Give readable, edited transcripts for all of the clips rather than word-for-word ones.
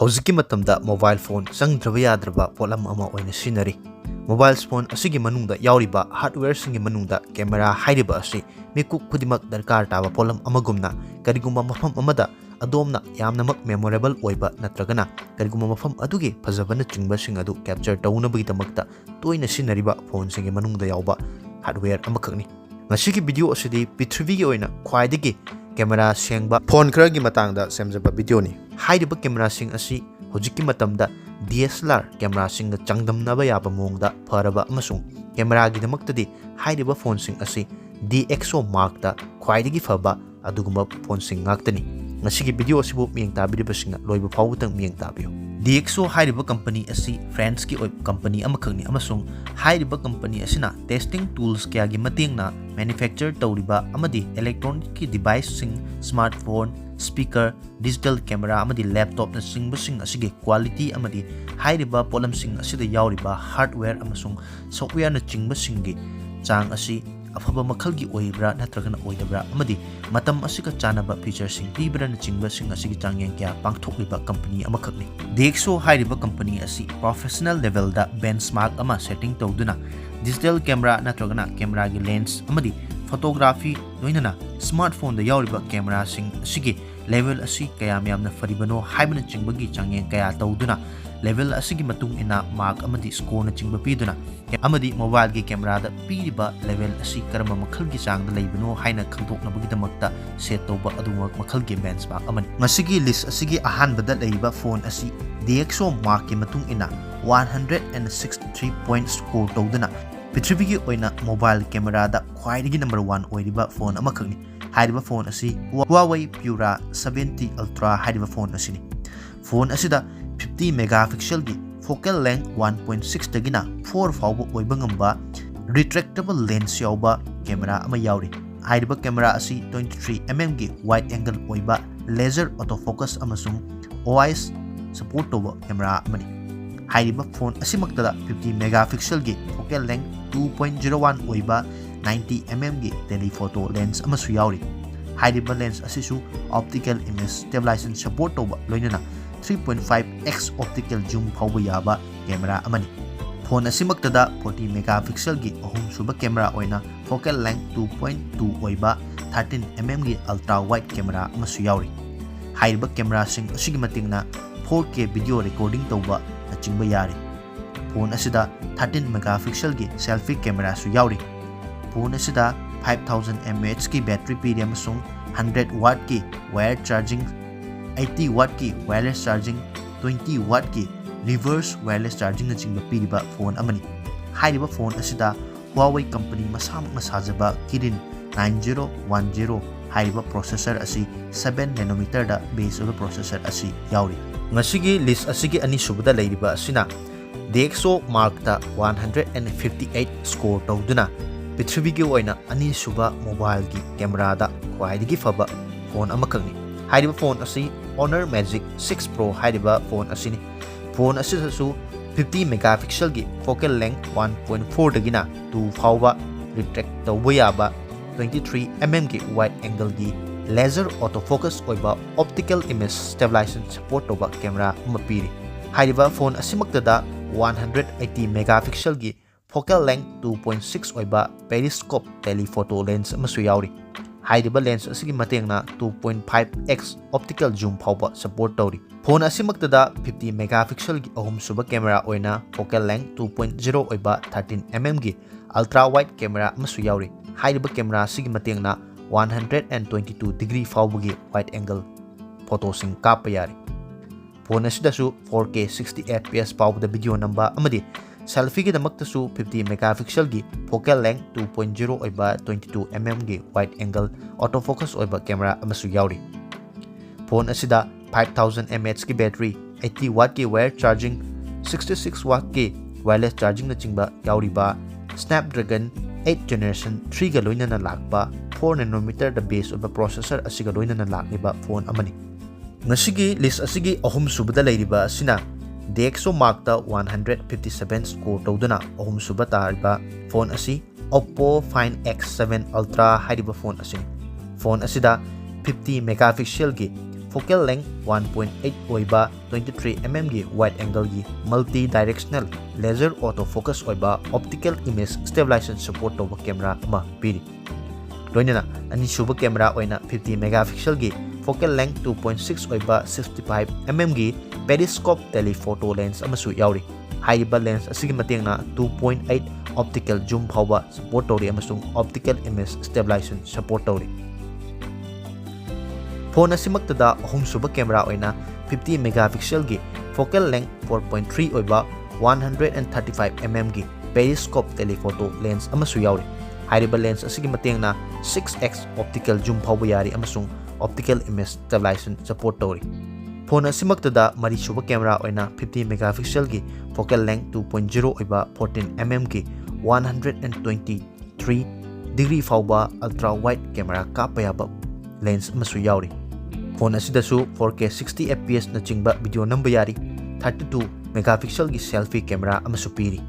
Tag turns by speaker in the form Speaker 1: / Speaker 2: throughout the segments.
Speaker 1: ꯍꯧꯖꯤꯛꯀꯤ ꯃꯇꯝꯗ mobile phone ꯆꯪꯗ꯭ꯔꯕ ꯌꯥꯗ꯭ꯔꯕ ꯄꯣꯠꯂꯝ ꯑꯃ ꯑꯣꯏꯅ ꯁꯤꯖꯤꯟꯅꯔꯤ꯫ ꯃꯣꯕꯥꯏꯜ ꯐꯣꯟ ꯑꯁꯤꯒꯤ ꯃꯅꯨꯡꯗ ꯌꯥꯎꯔꯤꯕ ꯍꯥꯔꯗꯋꯦꯌꯔꯁꯤꯡꯒꯤ ꯃꯅꯨꯡꯗ ꯀꯦꯃꯦꯔꯥ ꯍꯥꯏꯔꯤꯕ ꯑꯁꯤ ꯃꯤꯀꯨꯞ ꯈꯨꯗꯤꯡꯃꯛ ꯗꯔꯀꯥꯔ ꯇꯥꯕ ꯄꯣꯠꯂꯝ ꯑꯃꯒꯨꯝꯅ ꯀꯔꯤꯒꯨꯝꯕ ꯃꯐꯝ ꯑꯃꯗ ꯑꯗꯣꯝꯅ ꯌꯥꯝꯅꯃꯛ ꯃꯦꯃꯣꯔꯦꯕꯜ ꯑꯣꯏꯕ ꯅꯠꯇ꯭ꯔꯒꯅ ꯀꯔꯤꯒꯨꯝꯕ ꯃꯐꯝ ꯑꯗꯨꯒꯤ ꯐꯖꯕꯅꯆꯤꯡꯕꯁꯤꯡ ꯑꯗꯨ ꯀꯦꯞꯆꯔ ꯇꯧꯅꯕꯒꯤꯗꯃꯛꯇ ꯇꯣꯏꯅ ꯁꯤꯖꯤꯟꯅꯔꯤꯕ ꯐꯣꯟꯁꯤꯡꯒꯤ ꯃꯅꯨꯡꯗ ꯌꯥꯎꯕ ꯍꯥꯔꯗꯋꯦꯌꯔ ꯑꯃꯈꯛꯅꯤ꯫ ꯉꯁꯤꯒꯤ ꯚꯤꯗꯤꯑꯣ ꯑꯁꯤꯗꯤ ꯄ꯭ꯔꯤꯊꯤꯕꯤꯒꯤ ꯑꯣꯏꯅ ꯈ꯭ꯋꯥꯏꯗꯒꯤ ꯀꯦꯃꯦꯔꯥ ꯁꯦꯡꯕ ꯐꯣꯟ ꯈꯔꯒꯤ ꯃꯇꯥꯡꯗ ꯁꯦꯝꯖꯕ ꯚꯤꯗꯤꯑꯣꯅꯤ꯫ ꯍꯥꯏꯔꯤꯕ ꯀꯦꯃꯦꯔꯥꯁꯤꯡ ꯑꯁꯤ ꯍꯧꯖꯤꯛꯀꯤ ꯃꯇꯝꯗ DSLR ꯀꯦꯃꯦꯔꯥꯁꯤꯡꯒ ꯆꯥꯡꯗꯝꯅꯕ ꯌꯥꯕ ꯃꯑꯣꯡꯗ ꯐꯔꯕ ꯑꯃꯁꯨꯡ ꯀꯦꯃꯦꯔꯥꯒꯤꯗꯃꯛꯇꯗꯤ ꯍꯥꯏꯔꯤꯕ ꯐꯣꯟꯁꯤꯡ ꯑꯁꯤ DxO ꯃꯥꯔꯛꯇ ꯈ꯭ꯋꯥꯏꯗꯒꯤ ꯐꯕ ꯑꯗꯨꯒꯨꯝꯕ ꯐꯣꯟꯁꯤꯡ ꯉꯥꯛꯇꯅꯤ꯫ ꯉꯁꯤꯒꯤ ꯚꯤꯗꯤꯑꯣ ꯑꯁꯤꯕꯨ ꯃꯤꯠꯌꯦꯡ ꯇꯥꯕꯤꯔꯤꯕꯁꯤꯡꯅ ꯂꯣꯏꯕ ꯐꯥꯎꯕꯗꯪ ꯃꯤꯠꯌꯦꯡ ꯇꯥꯕꯤꯌꯨ꯫ DxO ꯍꯥꯏꯔꯤꯕ ꯀꯝꯄꯅꯤ ꯑꯁꯤ ꯐ꯭ꯔꯥꯟꯁꯀꯤ ꯑꯣꯏꯕ ꯀꯝꯄꯅꯤ ꯑꯃꯈꯛꯅꯤ ꯑꯃꯁꯨꯡ ꯍꯥꯏꯔꯤꯕ ꯀꯝꯄꯅꯤ ꯑꯁꯤꯅ ꯇꯦꯁꯇꯤꯡ ꯇꯨꯜꯁ ꯀꯌꯥꯒꯤ ꯃꯇꯦꯡꯅ ꯃꯦꯅꯨꯐꯦꯛꯆꯔ ꯇꯧꯔꯤꯕ ꯑꯃꯗꯤ ꯏꯂꯦꯛꯇ꯭ꯔꯣꯅꯤꯛꯀꯤ ꯗꯤꯚꯥꯏꯁꯁꯤꯡ, ꯁ꯭ꯃꯥꯔꯠꯐꯣꯟ, ꯁ꯭ꯄꯤꯀꯔ, ꯗꯤꯖꯤꯇꯦꯜ ꯀꯦꯃꯦꯔꯥ ꯑꯃꯗꯤ ꯂꯦꯞꯇꯣꯞꯅꯆꯤꯡꯕꯁꯤꯡ ꯑꯁꯤꯒꯤ ꯀ꯭ꯋꯥꯂꯤꯇꯤ ꯑꯃꯗꯤ ꯍꯥꯏꯔꯤꯕ ꯄꯣꯠꯂꯝꯁꯤꯡ ꯑꯁꯤꯗ ꯌꯥꯎꯔꯤꯕ ꯍꯥꯔꯗꯋꯦꯌꯔ ꯑꯃꯁꯨꯡ ꯁꯣꯐꯠꯋꯦꯌꯔꯅꯆꯤꯡꯕꯁꯤꯡꯒꯤ ꯆꯥꯡ ꯑꯁꯤ ꯑꯐꯕ ꯃꯈꯜꯒꯤ ꯑꯣꯏꯕ꯭ꯔꯥ ꯅꯠꯇ꯭ꯔꯒꯅ ꯑꯣꯏꯗꯕ꯭ꯔꯥ ꯑꯃꯗꯤ ꯃꯇꯝ ꯑꯁꯤꯒ ꯆꯥꯟꯅꯕ ꯐꯤꯆꯔꯁꯤꯡ ꯄꯤꯕ꯭ꯔꯥꯅꯆꯤꯡꯕꯁꯤꯡ ꯑꯁꯤꯒꯤ ꯆꯥꯡꯌꯦꯡ ꯀꯌꯥ ꯄꯥꯡꯊꯣꯛꯂꯤꯕ ꯀꯝꯄꯅꯤ ꯑꯃꯈꯛꯅꯤ꯫ DxO ꯍꯥꯏꯔꯤꯕ ꯀꯝꯄꯅꯤ ꯑꯁꯤ ꯄ꯭ꯔꯣꯐꯦꯁꯅꯦꯜ ꯂꯦꯚꯦꯜꯗ ꯕꯦꯟꯆꯃꯥꯔꯛ ꯑꯃ ꯁꯦꯇꯤꯡ ꯇꯧꯗꯨꯅ ꯗꯤꯖꯤꯇꯦꯜ ꯀꯦꯃꯦꯔꯥ ꯅꯠꯇ꯭ꯔꯒꯅ ꯀꯦꯃꯦꯔꯥꯒꯤ ꯂꯦꯟꯁ ꯑꯃꯗꯤ ꯐꯣꯇꯣꯒ꯭ꯔꯥꯐꯤ ꯂꯣꯏꯅꯅ ꯁ꯭ꯃꯥꯔꯠꯐꯣꯟꯗ ꯌꯥꯎꯔꯤꯕ ꯀꯦꯃꯦꯔꯥꯁꯤꯡ ꯑꯁꯤꯒꯤ ꯂꯦꯚꯦꯜ ꯑꯁꯤ ꯀꯌꯥꯝ ꯌꯥꯝꯅ ꯐꯔꯤꯕꯅꯣ ꯍꯥꯏꯕꯅꯆꯤꯡꯕꯒꯤ ꯆꯥꯡꯌꯦꯡ ꯀꯌꯥ ꯇꯧꯗꯨꯅ ꯂꯦꯚꯦꯜ ꯑꯁꯤꯒꯤ ꯃꯇꯨꯡ ꯏꯟꯅ ꯃꯥꯔꯛ ꯑꯃꯗꯤ ꯁ꯭ꯀꯣꯔꯅꯆꯤꯡꯕ ꯄꯤꯗꯨꯅ ꯑꯃꯗꯤ ꯃꯣꯕꯥꯏꯜꯒꯤ ꯀꯦꯃꯦꯔꯥꯗ ꯄꯤꯔꯤꯕ ꯂꯦꯚꯦꯜ ꯑꯁꯤ ꯀꯔꯝꯕ ꯃꯈꯜꯒꯤ ꯆꯥꯡꯗ ꯂꯩꯕꯅꯣ ꯍꯥꯏꯅ ꯈꯪꯗꯣꯛꯅꯕꯒꯤꯗꯃꯛꯇ ꯁꯦꯠ ꯇꯧꯕ ꯑꯗꯨꯒꯨꯝꯕ ꯃꯈꯜꯒꯤ ꯕꯦꯟꯆꯃꯥꯔꯛ ꯑꯃꯅꯤ꯫ ꯃꯁꯤꯒꯤ ꯂꯤꯁ ꯑꯁꯤꯒꯤ ꯑꯍꯥꯟꯕꯗ ꯂꯩꯔꯤꯕ ꯐꯣꯟ ꯑꯁꯤ DxO ꯃꯥꯔꯛꯀꯤ ꯃꯇꯨꯡ ꯏꯟꯅ 163 ꯄꯣꯏꯟꯠ ꯁ꯭ꯀꯣꯔ ꯇꯧꯗꯨꯅ ꯄ꯭ꯔꯤꯊꯤꯕꯤꯒꯤ ꯑꯣꯏꯅ ꯃꯣꯕꯥꯏꯜ ꯀꯦꯃꯦꯔꯥꯗ ꯈ꯭ꯋꯥꯏꯗꯒꯤ ꯅꯝꯕꯔ 1 ꯑꯣꯏꯔꯤꯕ ꯐꯣꯟ ꯑꯃꯈꯛꯅꯤ꯫ ꯍꯥꯏꯔꯤꯕ ꯐꯣꯟ ꯑꯁꯤ Huawei P60 Ultra ꯍꯥꯏꯔꯤꯕ ꯐꯣꯟ ꯑꯁꯤꯅꯤ꯫ ꯐꯣꯟ ꯑꯁꯤꯗ 50 ꯃꯦꯒꯥꯄꯤꯛꯁꯦꯜꯒꯤ ꯐꯣꯀꯦꯜ ꯂꯦꯡꯊ 1.6 ꯗꯒꯤꯅ 4 ꯐꯥꯎꯕ ꯑꯣꯏꯕ ꯉꯝꯕ ꯔꯤꯇ꯭ꯔꯦꯛꯇꯦꯕꯜ ꯂꯦꯟꯁ ꯌꯥꯎꯕ ꯀꯦꯃꯦꯔꯥ ꯑꯃ ꯌꯥꯎꯔꯤ꯫ ꯍꯥꯏꯔꯤꯕ ꯀꯦꯃꯦꯔꯥ ꯑꯁꯤ 23mm ꯒꯤ ꯋꯥꯏꯗ ꯑꯦꯡꯒꯜ ꯑꯣꯏꯕ ꯂꯦꯖꯔ ꯑꯣꯇꯣꯐꯣꯀꯁ ꯑꯃꯁꯨꯡ OIS ꯁꯄꯣꯔꯠ ꯇꯧꯕ ꯀꯦꯃꯦꯔꯥ ꯑꯃꯅꯤ꯫ ꯍꯥꯏꯔꯤꯕ ꯐꯣꯟ ꯑꯁꯤꯃꯛꯇꯗ 50 ꯃꯦꯒꯥꯄꯤꯛꯁꯦꯜꯒꯤ ꯐꯣꯀꯦꯜ ꯂꯦꯡꯊ 2.01 ꯑꯣꯏꯕ 90mm ꯒꯤ ꯇꯦꯂꯤꯐꯣꯇꯣ ꯂꯦꯟꯁ ꯑꯃꯁꯨ ꯌꯥꯎꯔꯤ꯫ ꯍꯥꯏꯔꯤꯕ ꯂꯦꯟꯁ ꯑꯁꯤꯁꯨ optical image stabilization ꯁꯄꯣꯔꯠ ꯇꯧꯕ ꯂꯣꯏꯅꯅ 3.5x optical zoom ꯐꯥꯎꯕ ꯌꯥꯕ ꯀꯦꯃꯦꯔꯥ ꯑꯃꯅꯤ꯫ ꯐꯣꯟ ꯑꯁꯤꯃꯛꯇꯗ 40 ꯃꯦꯒꯥꯄꯤꯛꯁꯦꯜꯒꯤ ꯑꯍꯨꯝꯁꯨꯕ ꯀꯦꯃꯦꯔꯥ ꯑꯣꯏꯅ ꯐꯣꯀꯦꯜ ꯂꯦꯡꯊ 2.2 ꯑꯣꯏꯕ 13mm ꯒꯤ ꯑꯜꯇ꯭ꯔꯥ ꯋꯥꯏꯗ ꯀꯦꯃꯦꯔꯥ ꯑꯃꯁꯨ ꯌꯥꯎꯔꯤ꯫ ꯍꯥꯏꯔꯤꯕ ꯀꯦꯃꯦꯔꯥꯁꯤꯡ ꯑꯁꯤꯒꯤ ꯃꯇꯦꯡꯅ 4K ꯚꯤꯗꯤꯑꯣ ꯔꯦꯀꯣꯔꯗꯤꯡ ꯇꯧꯕ ꯅꯆꯤꯡꯕ ꯌꯥꯔꯤ꯫ ꯐꯣꯟ ꯑꯁꯤꯗ 13 ꯃꯦꯒꯥꯄꯤꯛꯁꯦꯜꯒꯤ ꯁꯦꯜꯐꯤ ꯀꯦꯃꯦꯔꯥꯁꯨ ꯌꯥꯎꯔꯤ꯫ ꯐꯣꯟ ꯑꯁꯤꯗ 5000 mAh ꯒꯤ ꯕꯦꯇ꯭ꯔꯤ ꯄꯤꯔꯤ ꯑꯃꯁꯨꯡ 100 ꯋꯥꯠꯀꯤ ꯋꯥꯌꯔ ꯆꯥꯔꯖꯤꯡ, 80 ꯋꯥꯠꯀꯤ ꯋꯥꯌꯔꯂꯦꯁ ꯆꯥꯔꯖꯤꯡ, 20 ꯋꯥꯠꯀꯤ ꯔꯤꯚꯔꯁ ꯋꯥꯌꯔꯂꯦꯁ ꯆꯥꯔꯖꯤꯡꯅꯆꯤꯡꯕ ꯄꯤꯔꯤꯕ ꯐꯣꯟ ꯑꯃꯅꯤ꯫ ꯍꯥꯏꯔꯤꯕ ꯐꯣꯟ ꯑꯁꯤꯗ Huawei ꯀꯝꯄꯅꯤ ꯃꯁꯥꯃꯛꯅ ꯁꯥꯖꯕ Kirin 9010 ꯍꯥꯏꯔꯤꯕ ꯄ꯭ꯔꯣꯁꯦꯁꯔ ꯑꯁꯤ 7nm ꯕꯦꯁ ꯑꯣꯏꯕ ꯄ꯭ꯔꯣꯁꯦꯁꯔ ꯑꯁꯤ ꯌꯥꯎꯔꯤ꯫ ꯉꯁꯤꯒꯤ ꯂꯤꯁ ꯑꯁꯤꯒꯤ ꯑꯅꯤꯁꯨꯕꯗ ꯂꯩꯔꯤꯕ ꯑꯁꯤꯅ DxO ꯃꯥꯔꯛꯇ 158 ꯁ꯭ꯀꯣꯔ ꯇꯧꯗꯨꯅ ꯄ꯭ꯔꯤꯊꯤꯕꯤꯒꯤ ꯑꯣꯏꯅ ꯑꯅꯤꯁꯨꯕ ꯃꯣꯕꯥꯏꯜꯒꯤ ꯀꯦꯃꯦꯔꯥꯗ ꯈ꯭ꯋꯥꯏꯗꯒꯤ ꯐꯕ ꯐꯣꯟ ꯑꯃꯈꯛꯅꯤ꯫ ꯍꯥꯏꯔꯤꯕ ꯐꯣन ꯑꯁꯤ Honor Magic 6 Pro ꯍꯥꯏꯔꯤꯕ ꯐꯣꯟ ꯑꯁꯤꯅꯤ꯫ ꯐꯣꯟ ꯑꯁꯤꯗꯁꯨ 50 ꯃꯦꯒꯥꯄꯤꯛꯁꯦꯜꯒꯤ ꯐꯣꯀꯦꯜ ꯂꯦꯡꯊ 1.4 ꯗꯒꯤꯅ 2 ꯐꯥꯎꯕ ꯔꯤꯇ꯭ꯔꯦꯛ ꯇꯧꯕ ꯌꯥꯕ 23mm ꯒꯤ ꯋꯥꯏꯗ ꯑꯦꯡꯒꯜꯒꯤ ꯂꯦꯖꯔ ꯑꯣꯇꯣꯐꯣꯀꯁ ꯑꯣꯏꯕ optical image stabilization ꯁꯄꯣꯔꯠ ꯇꯧꯕ ꯀꯦꯃꯦꯔꯥ ꯑꯃ ꯄꯤꯔꯤ꯫ ꯍꯥꯏꯔꯤꯕ ꯐꯣꯟ ꯑꯁꯤꯃꯛꯇꯗ 180 ꯃꯦꯒꯥꯄꯤꯛꯁꯦꯜꯒꯤ ꯐꯣꯀꯦꯜ ꯂꯦꯡꯊ 2.6 ꯑꯣꯏꯕ ꯄꯦꯔꯤꯁꯀꯣꯞ ꯇꯦꯂꯤꯐꯣꯇꯣ ꯂꯦꯟꯁ ꯑꯃꯁꯨ ꯌꯥꯎꯔꯤ꯫ ꯍꯥꯏꯔꯤꯕ ꯂꯦꯟꯁ ꯑꯁꯤꯒꯤ ꯃꯇꯦꯡꯅ 2.5x optical zoom ꯐꯥꯎꯕ ꯁꯄꯣꯔꯠ ꯇꯧꯔꯤ꯫ ꯐꯣꯟ ꯑꯁꯤꯃꯛꯇꯗ 50 ꯃꯦꯒꯥꯄꯤꯛꯁꯦꯜꯒꯤ ꯑꯍꯨꯝꯁꯨꯕ ꯀꯦꯃꯦꯔꯥ ꯑꯣꯏꯅ ꯐꯣꯀꯦꯜ ꯂꯦꯡꯊ 2.0 ꯑꯣꯏꯕ 13mm ꯒꯤ ꯑꯜꯇ꯭ꯔꯥ ꯋꯥꯏꯗ ꯀꯦꯃꯦꯔꯥ ꯑꯃꯁꯨ ꯌꯥꯎꯔꯤ꯫ ꯍꯥꯏꯔꯤꯕ ꯀꯦꯃꯦꯔꯥ ꯑꯁꯤꯒꯤ ꯃꯇꯦꯡꯅ 122 ꯗꯤꯒ꯭ꯔꯤ ꯐꯥꯎꯕꯒꯤ ꯋꯥꯏꯗ ꯑꯦꯡꯒꯜ ꯐꯣꯇꯣꯁꯤꯡ ꯀꯥꯞꯄ ꯌꯥꯔꯤ꯫ ꯐꯣꯟ ꯑꯁꯤꯗꯁꯨ 4K 60fps ꯐꯥꯎꯕꯗ ꯚꯤꯗꯤꯑꯣ ꯅꯝꯕ ꯑꯃꯗꯤ ꯁꯦꯜꯐꯤꯒꯤꯗꯃꯛꯇꯁꯨ 50 ꯃꯦꯒꯥꯄꯤꯛꯁꯦꯜꯒꯤ ꯐꯣꯀꯦꯜ ꯂꯦꯡꯊ 2.0 ꯑꯣꯏꯕ 22mm ꯒꯤ ꯋꯥꯏꯗ ꯑꯦꯡꯒꯜ ꯑꯣꯇꯣꯐꯣꯀꯁ ꯑꯣꯏꯕ ꯀꯦꯃꯦꯔꯥ ꯑꯃꯁꯨ ꯌꯥꯎꯔꯤ꯫ ꯐꯣꯟ ꯑꯁꯤꯗ 5000 mAh ꯒꯤ ꯕꯦꯇ꯭ꯔꯤ, 80 ꯋꯥꯠꯀꯤ ꯋꯥꯌꯔ ꯆꯥꯔꯖꯤꯡ, 66 ꯋꯥꯠꯀꯤ ꯋꯥꯌꯔꯂꯦꯁ ꯆꯥꯔꯖꯤꯡꯅꯆꯤꯡꯕ ꯌꯥꯎꯔꯤꯕ Snapdragon 8 Generation 3ꯒ ꯂꯣꯏꯅꯅ ꯂꯥꯛꯄ 4nm ꯗ ꯕꯦꯁ ꯑꯣꯏꯕ ꯄ꯭ꯔꯣꯁꯦꯁꯔ ꯑꯁꯤꯒ ꯂꯣꯏꯅꯅ ꯂꯥꯛꯂꯤꯕ ꯐꯣꯟ ꯑꯃꯅꯤ꯫ ꯉꯁꯤꯒꯤ ꯂꯤꯁ ꯑꯁꯤꯒꯤ ꯑꯍꯨꯝꯁꯨꯕꯗ ꯂꯩꯔꯤꯕ ꯑꯁꯤꯅ DxO ꯃꯥꯔꯛꯇ 157 ꯁ꯭ꯀꯣꯔ ꯇꯧꯗꯨꯅ ꯑꯍꯨꯝꯁꯨꯕ ꯇꯥꯔꯤꯕ ꯐꯣꯟ ꯑꯁꯤ Oppo Find X7 Ultra ꯍꯥꯏꯔꯤꯕ ꯐꯣꯟ ꯑꯁꯤꯅꯤ꯫ ꯐꯣꯟ ꯑꯁꯤꯗ 50 ꯃꯦꯒꯥꯄꯤꯛꯁꯦꯜꯒꯤ focal length 1.8 oiba 23 mm gi wide angle gi multi directional laser autofocus oiba optical image stabilization support toba camera ama piri loinana ani suba camera oina 50 megapixel gi focal length 2.6 oiba 65 mm gi periscope telephoto lens amasu yauri haiba lens asigi matengna 2.8 optical zoom phawba support tori amasung optical image stabilization support tori phone asimaktada ahum suba camera oina 50 megapixel gi focal length 4.3 oiba 135 mm gi periscope telephoto lens amasu yauri haiba lens asigi matengna 6x optical zoom phawba yari amasung optical image stabilization support tori phone asimaktada mari suba camera oina 50 megapixel gi focal length 2.0 oiba 14 mm gi 123 degree phawba ultra wide camera kapayaba lens amasu yauri phone asidasu 4K 60 fps na chingba video namba yari 32 megapixel gi selfie camera amasu piri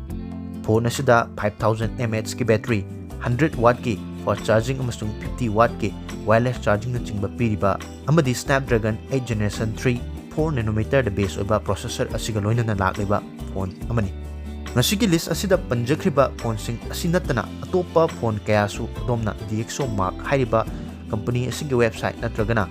Speaker 1: phone asida 5000 mAh ki battery 100 watt ki for charging amasung 50 watt ki wireless charging na chingba piriba amadi Snapdragon 8 generation 3 4 nanometer da base oiba processor asiga loinana lakliba phone amani ngasigi list asida panjakriba phone sing asinatana atopa phone kayasu domna DxO Mark hairiba company asigi website natragana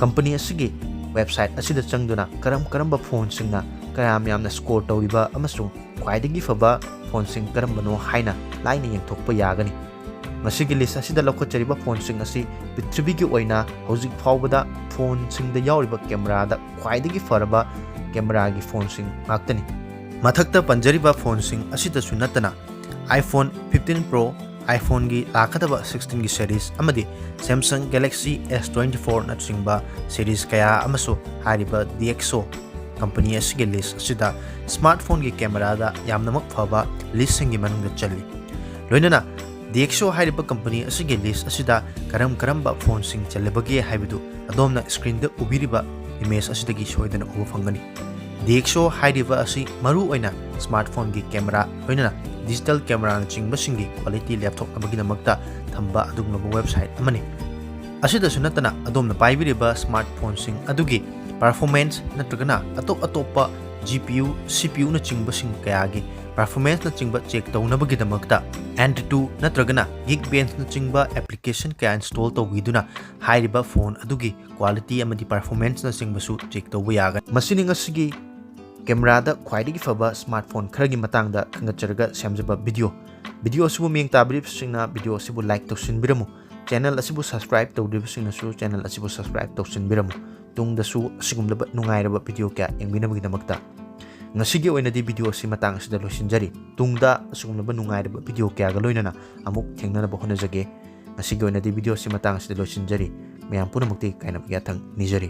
Speaker 1: company asigi website asida changduna karamba phone singna kayam yamna score tawriba amasung khwaidagi faba phone sing karambano haina laina yengthokpa yagani ngasigi list asida lokachariba phone sing asi Prithibi gi oina hojik phawbada phone sing da yauriba camera da khwaidagi faraba camera gi phone sing maktani mathakta panjariba phone sing asida sunatana iPhone 15 Pro iPhone gi lakadaba 16 gi series amadi Samsung Galaxy S24 na chingba series kaya amaso hariba DxO company asigi list asida smartphone gi camera da yamnamak phaba list singi manungda challi loinana DxO hariba company asigi list asida karamba phone sing chalibagi haibidu adomna screen da ubiriba image asidagi soidana uba fangani DxO hariba asi maru oina smartphone gi camera loinana digital camera na chingba singi quality laptop abagi namakta thamba adugnaba website amani asida sunatana adomna paibiriba smartphone sing adugi performance natragana atop GPU CPU na chingba sing kayagi performance na chingba check tawnabagi damakta Android 2 natragana Geekbench na chingba application kaya install tawiduna hairiba phone adugi quality amadi performance na chingba su check tawba yaga masining asigi camera da khwaidagi faba smartphone kharagi matangda khangatcharaga semjaba video asibu meng tabri singna video asibu like tawsinbiramu channel asibu subscribe tawdriba singna su channel asibu subscribe tawsinbiramu tungda su asigumlaba nungairaba video kya yengbinabagi damakta ngasigi oinadi video si matang asida losinjari tungda asugumlaba nungairaba video kya ga loinana amuk thengnanaba honajage ngasigi oinadi video si matang asida losinjari mayam punamukti kainam yathang nijari